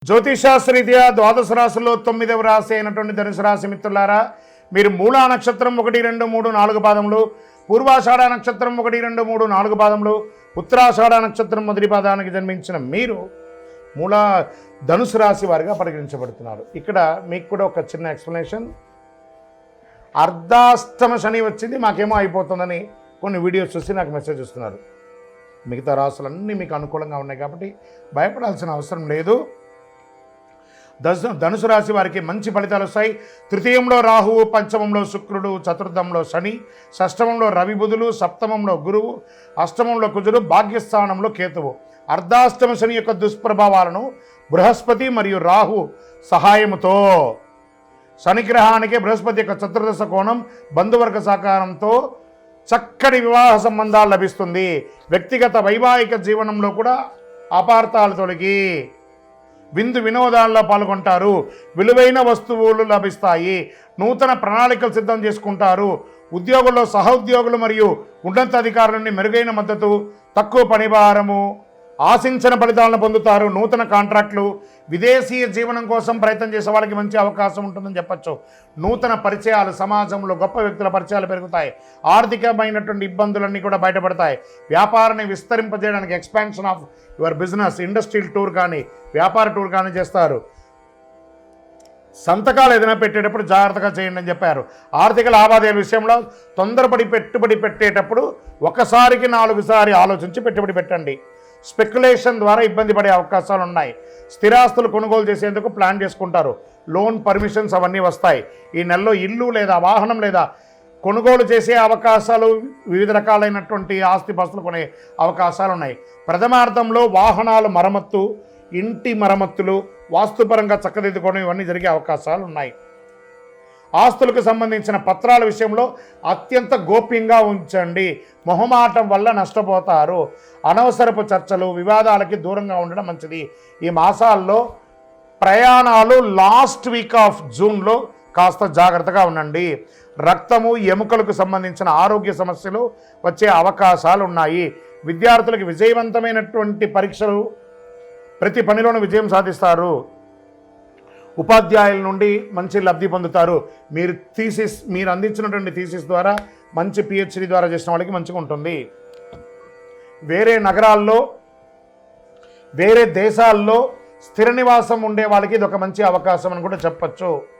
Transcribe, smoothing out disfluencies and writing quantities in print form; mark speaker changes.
Speaker 1: జ్యోతిషాస్త్రరీత్యా ద్వాదశ రాశుల్లో 9వ రాశి అయినటువంటి ధనుసు రాశి మిత్రులారా, మీరు మూలా నక్షత్రం 1, 2, 3, 4 పాదములు, పూర్వాషాఢ నక్షత్రం 1, 2, 3, 4 పాదములు, ఉత్తరాషాఢ నక్షత్రం మొదటి పాదానికి జన్మించిన మీరు మూలా ధనుసు రాశి వారిగా పరిగణించబడుతున్నారు. ఇక్కడ మీకు కూడా ఒక చిన్న ఎక్స్ప్లెనేషన్. అర్ధాష్టమ శని వచ్చింది, మాకేమో అయిపోతుందని కొన్ని వీడియోస్ చూసి నాకు మెసేజ్ ఇస్తున్నారు. మిగతా రాశులన్నీ మీకు అనుకూలంగా ఉన్నాయి కాబట్టి భయపడాల్సిన అవసరం లేదు. ధనుసు రాశి వారికి మంచి ఫలితాలు వస్తాయి. తృతీయంలో రాహువు, పంచమంలో శుక్రుడు, చతుర్థంలో శని, షష్టమంలో రవి బుధులు, సప్తమంలో గురువు, అష్టమంలో కుజుడు, భాగ్యస్థానంలో కేతువు. అర్ధాష్టమ శని యొక్క దుష్ప్రభావాలను బృహస్పతి మరియు రాహు సహాయముతో, శనిగ్రహానికి బృహస్పతి యొక్క చతుర్దశ కోణం, బంధువర్గ సహకారంతో చక్కటి వివాహ సంబంధాలు లభిస్తుంది. వ్యక్తిగత వైవాహిక జీవనంలో కూడా అపార్థాలు తొలగి విందు వినోదాల్లో పాల్గొంటారు. విలువైన వస్తువులు లభిస్తాయి. నూతన ప్రణాళికలు సిద్ధం చేసుకుంటారు. ఉద్యోగుల్లో సహోద్యోగులు మరియు ఉన్నతాధికారుల నుండి మెరుగైన మద్దతు, తక్కువ పనిభారము, ఆశించిన ఫలితాలను పొందుతారు. నూతన కాంట్రాక్టులు, విదేశీయ జీవనం కోసం ప్రయత్నం చేసే వాళ్ళకి మంచి అవకాశం ఉంటుందని చెప్పచ్చు. నూతన పరిచయాలు, సమాజంలో గొప్ప వ్యక్తుల పరిచయాలు పెరుగుతాయి. ఆర్థికమైనటువంటి ఇబ్బందులన్నీ కూడా బయటపడతాయి. వ్యాపారాన్ని విస్తరింపజేయడానికి expansion of your business, industrial tour కానీ వ్యాపార టూర్ కానీ చేస్తారు. సంతకాలు ఏదైనా పెట్టేటప్పుడు జాగ్రత్తగా చేయండి అని చెప్పారు. ఆర్థిక లావాదేవీల విషయంలో తొందరపడి పెట్టుబడి పెట్టేటప్పుడు ఒకసారికి 4 సార్లు ఆలోచించి పెట్టుబడి పెట్టండి. స్పెక్యులేషన్ ద్వారా ఇబ్బంది పడే అవకాశాలు ఉన్నాయి. స్థిరాస్తులు కొనుగోలు చేసేందుకు ప్లాన్ చేసుకుంటారు. లోన్ పర్మిషన్స్ అవన్నీ వస్తాయి. ఈ నెలలో ఇల్లు లేదా వాహనం లేదా కొనుగోలు చేసే అవకాశాలు, వివిధ రకాలైనటువంటి ఆస్తిపాస్తులు కొనే అవకాశాలు ఉన్నాయి. ప్రథమార్థంలో వాహనాలు మరమ్మత్తు, ఇంటి మరమ్మతులు, వాస్తుపరంగా చక్కదిద్దుకోవడం ఇవన్నీ జరిగే అవకాశాలు ఉన్నాయి. ఆస్తులకు సంబంధించిన పత్రాల విషయంలో అత్యంత గోప్యంగా ఉంచండి. మొహమాటం వల్ల నష్టపోతారు. అనవసరపు చర్చలు, వివాదాలకి దూరంగా ఉండడం మంచిది. ఈ మాసాల్లో ప్రయాణాలు లాస్ట్ వీక్ ఆఫ్ జూన్లో కాస్త జాగ్రత్తగా ఉండండి. రక్తము, ఎముకలకు సంబంధించిన ఆరోగ్య సమస్యలు వచ్చే అవకాశాలు ఉన్నాయి. విద్యార్థులకు విజయవంతమైనటువంటి పరీక్షలు, ప్రతి పనిలోనూ విజయం సాధిస్తారు. ఉపాధ్యాయుల నుండి మంచి లబ్ధి పొందుతారు. మీరు అందించినటువంటి థీసిస్ ద్వారా మంచి పిహెచ్డి ద్వారా చేసిన వాళ్ళకి మంచిగా ఉంటుంది. వేరే నగరాల్లో, వేరే దేశాల్లో స్థిర నివాసం ఉండే వాళ్ళకి ఇది ఒక మంచి అవకాశం అని కూడా చెప్పచ్చు.